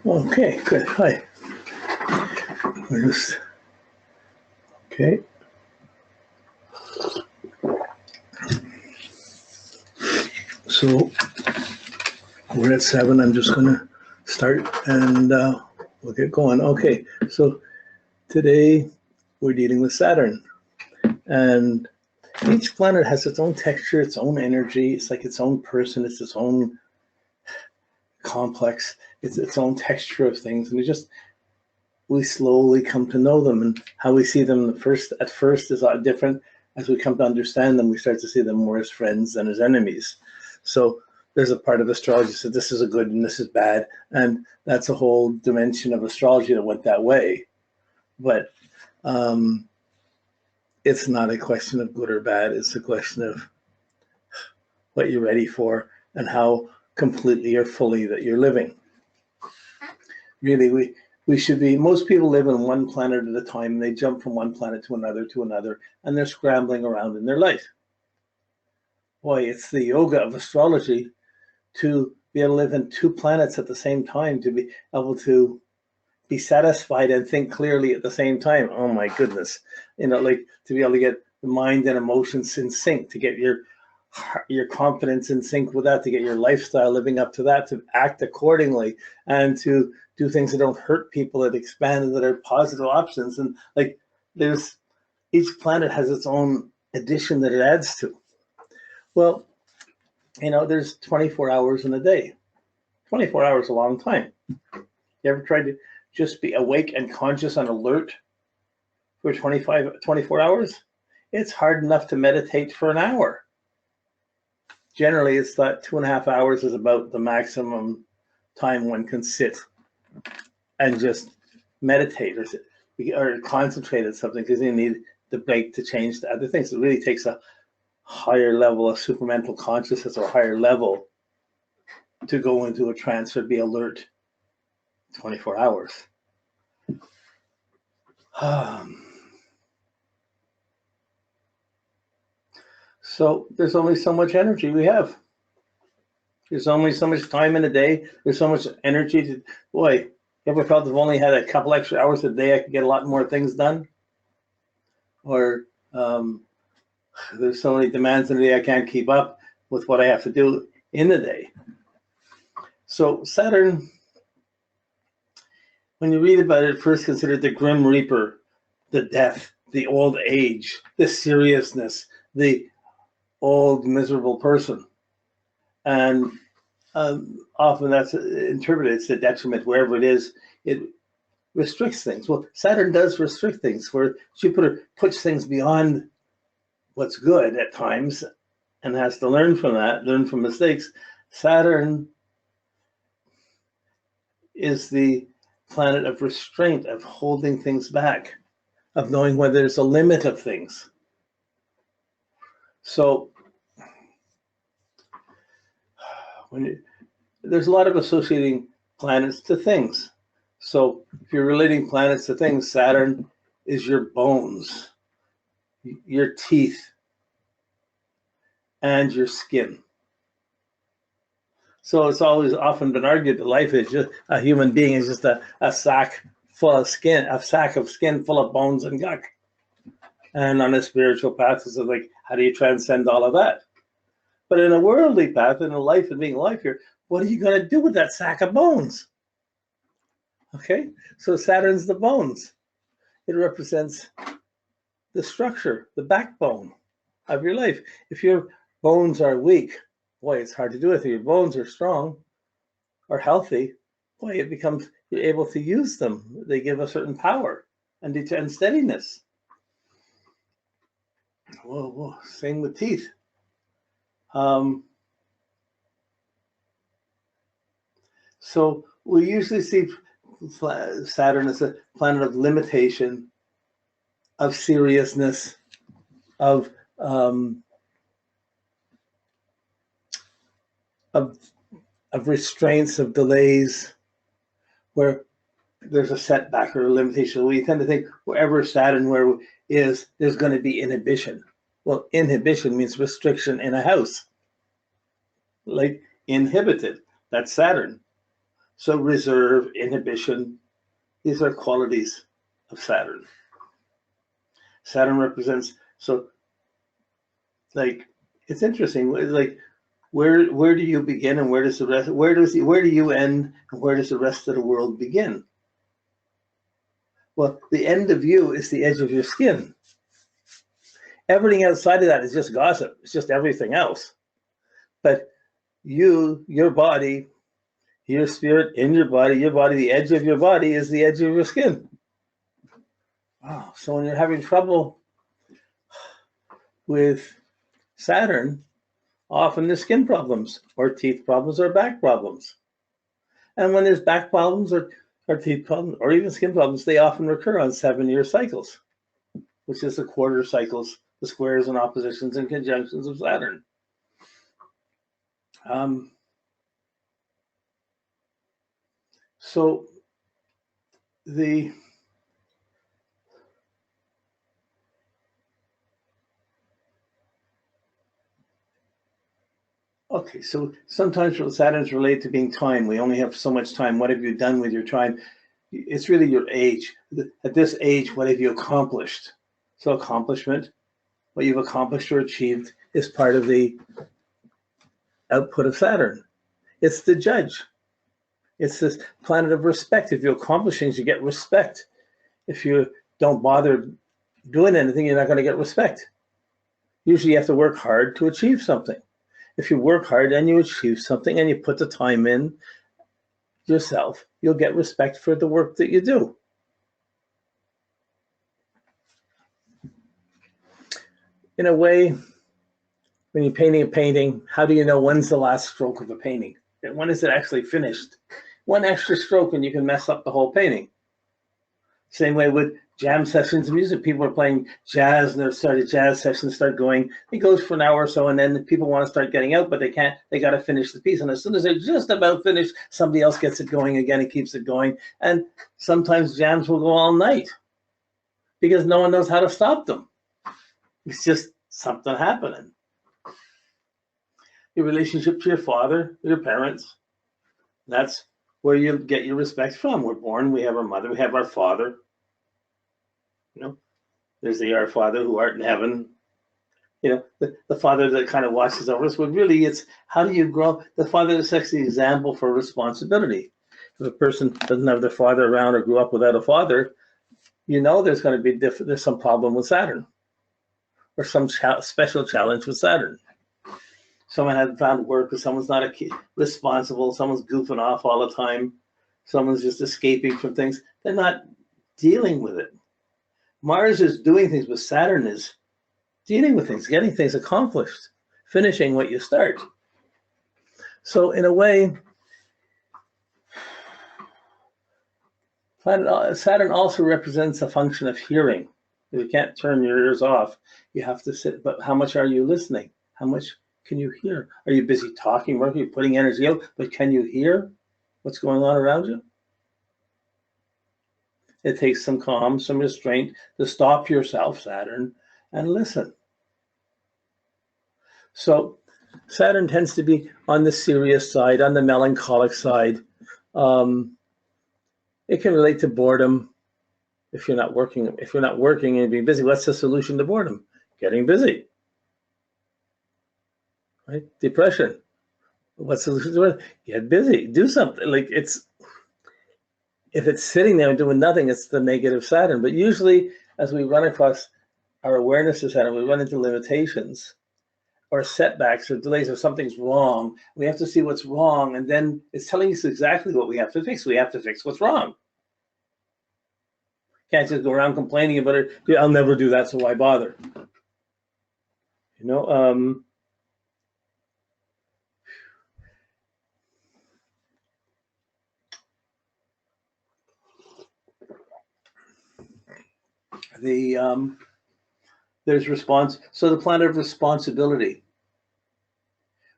Okay, good. Hi. We're just okay. So we're at 7. I'm just going to start and we'll get going. Okay, so today we're dealing with Saturn, and each planet has its own texture, its own energy. It's like its own person. It's its own complex. It's its own texture of things, and we slowly come to know them, and how we see them at first is a lot different. As we come to understand them, we start to see them more as friends than as enemies. So there's a part of astrology that says this is a good and this is bad, and that's a whole dimension of astrology that went that way. But it's not a question of good or bad. It's a question of what you're ready for and how completely or fully that you're living. Really, we should be, most people live on one planet at a time, and they jump from one planet to another, and they're scrambling around in their life. Boy, it's the yoga of astrology to be able to live in 2 planets at the same time, to be able to be satisfied and think clearly at the same time. Oh my goodness. Like to be able to get the mind and emotions in sync, to get your confidence in sync with that, to get your lifestyle living up to that, to act accordingly, and to do things that don't hurt people, that expand, and that are positive options. And like there's, each planet has its own addition that it adds to. Well, there's 24 hours in a day. 24 hours is a long time. You ever tried to just be awake and conscious and alert for 24 hours? It's hard enough to meditate for an hour. Generally, it's thought 2.5 hours is about the maximum time one can sit and just meditate or concentrate on something, because you need the break to change to other things. It really takes a higher level of supramental consciousness, or a higher level, to go into a trance or be alert 24 hours. So there's only so much energy we have. There's only so much time in a day. There's so much energy to, boy, you ever felt I've only had a couple extra hours a day, I could get a lot more things done? Or there's so many demands in the day, I can't keep up with what I have to do in the day. So Saturn, when you read about it, first considered the grim reaper, the death, the old age, the seriousness, the old miserable person. And often that's interpreted as the detriment. Wherever it is, it restricts things. Well, Saturn does restrict things, where Jupiter puts things beyond what's good at times and has to learn from that, learn from mistakes. Saturn is the planet of restraint, of holding things back, of knowing when there's a limit of things. So there's a lot of associating planets to things. So if you're relating planets to things, Saturn is your bones, your teeth, and your skin. So it's always often been argued that life is just, a human being is just a sack full of skin, a sack of skin full of bones and gunk. And on a spiritual path, it's like, how do you transcend all of that? But in a worldly path, in a life and being life here, what are you going to do with that sack of bones? Okay, so Saturn's the bones. It represents the structure, the backbone of your life. If your bones are weak, boy, it's hard to do it. If your bones are strong or healthy, boy, it becomes, you're able to use them. They give a certain power and steadiness. Whoa, same with teeth. So we usually see Saturn as a planet of limitation, of seriousness, of restraints, of delays, where there's a setback or a limitation. We tend to think wherever Saturn is, there's going to be inhibition. Well, inhibition means restriction in a house. Like inhibited, that's Saturn. So reserve, inhibition, these are qualities of Saturn. Saturn represents, so like, it's interesting, like, where do you begin and where does the rest, where do you end and where does the rest of the world begin? Well, the end of you is the edge of your skin. Everything outside of that is just gossip. It's just everything else. But you, your body, your spirit in your body, the edge of your body is the edge of your skin. Wow. So when you're having trouble with Saturn, often there's skin problems or teeth problems or back problems. And when there's back problems or teeth problems or even skin problems, they often recur on 7-year cycles, which is the quarter cycles, the squares and oppositions and conjunctions of Saturn. So okay, so sometimes Saturn's related to being time. We only have so much time. What have you done with your time? It's really your age. At this age, what have you accomplished? So accomplishment, what you've accomplished or achieved, is part of the output of Saturn. It's the judge. It's this planet of respect. If you accomplish things, you get respect. If you don't bother doing anything, you're not going to get respect. Usually you have to work hard to achieve something. If you work hard and you achieve something and you put the time in yourself, you'll get respect for the work that you do. In a way, when you're painting a painting, how do you know when's the last stroke of a painting? When is it actually finished? One extra stroke and you can mess up the whole painting. Same way with jam sessions of music. People are playing jazz and jazz sessions start going. It goes for an hour or so and then people want to start getting out, but they can't. They got to finish the piece. And as soon as they're just about finished, somebody else gets it going again and keeps it going. And sometimes jams will go all night because no one knows how to stop them. It's just something happening. Your relationship to your father, your parents, that's where you get your respect from. We're born, we have our mother, we have our father. You know, there's the Our Father who art in heaven. You know, the father that kind of watches over us, but really it's how do you grow? The father sets the example for responsibility. If a person doesn't have their father around or grew up without a father, you know there's going to be there's some problem with Saturn or some special challenge with Saturn. Someone hasn't found work, or someone's not responsible, someone's goofing off all the time, someone's just escaping from things. They're not dealing with it. Mars is doing things, but Saturn is dealing with things, getting things accomplished, finishing what you start. So in a way, Saturn also represents a function of hearing. You can't turn your ears off. You have to sit, but how much are you listening? How much can you hear? Are you busy talking, working, you're putting energy out, but can you hear what's going on around you? It takes some calm, some restraint to stop yourself, Saturn, and listen. So Saturn tends to be on the serious side, on the melancholic side. It can relate to boredom. If you're not working and being busy, what's the solution to boredom? Getting busy. Right? Depression. What's the solution to it? Get busy. Do something. Like if it's sitting there and doing nothing, it's the negative Saturn. But usually, as we run across our awareness of Saturn, we run into limitations or setbacks or delays or something's wrong. We have to see what's wrong, and then it's telling us exactly what we have to fix. We have to fix what's wrong. Can't just go around complaining about it. I'll never do that, so why bother? You know, there's response. So the planet of responsibility.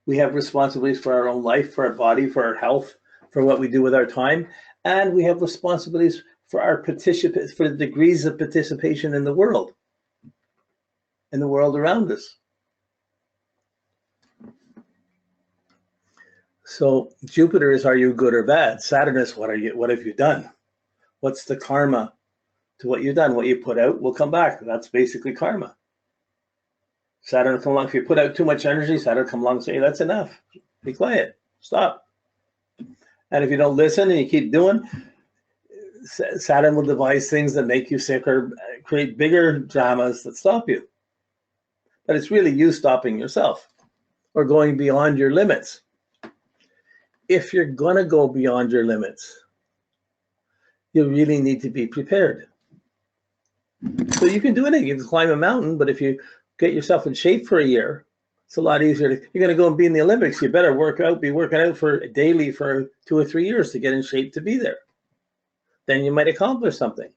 We have responsibilities for our own life, for our body, for our health, for what we do with our time, and we have responsibilities for our for the degrees of participation in the world around us. So Jupiter is, are you good or bad? Saturn is, what have you done? What's the karma to what you've done? What you put out will come back. That's basically karma. Saturn will come along. If you put out too much energy, Saturn will come along and say, hey, that's enough. Be quiet. Stop. And if you don't listen and you keep doing, Saturn will devise things that make you sick or create bigger dramas that stop you. But it's really you stopping yourself or going beyond your limits. If you're going to go beyond your limits, you really need to be prepared. So you can do anything. You can climb a mountain, but if you get yourself in shape for a year, it's a lot easier. You're going to go and be in the Olympics. You better be working out daily for 2 or 3 years to get in shape to be there. Then you might accomplish something.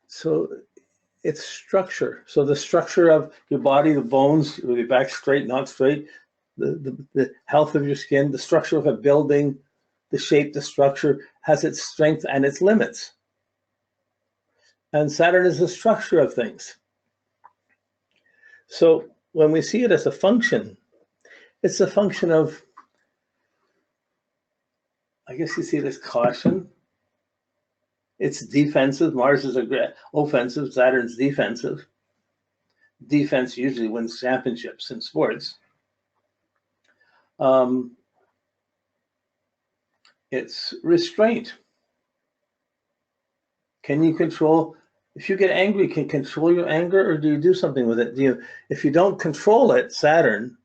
So it's structure. So the structure of your body, the bones, your back straight, not straight, the health of your skin, the structure of a building, the shape, the structure has its strength and its limits. And Saturn is the structure of things. So when we see it as a function, it's a function of, I guess you see it as caution. It's defensive. Mars is offensive. Saturn's defensive. Defense usually wins championships in sports. It's restraint. Can you control? If you get angry, can you control your anger, or do you do something with it? If you don't control it, Saturn,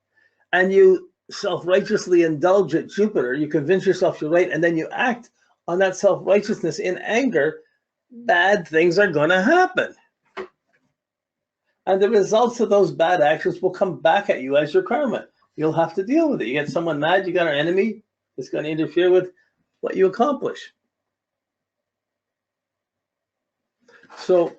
and you self-righteously indulge at Jupiter, you convince yourself you're right, and then you act on that self-righteousness in anger, bad things are going to happen. And the results of those bad actions will come back at you as your karma. You'll have to deal with it. You get someone mad, you got an enemy that's going to interfere with what you accomplish. So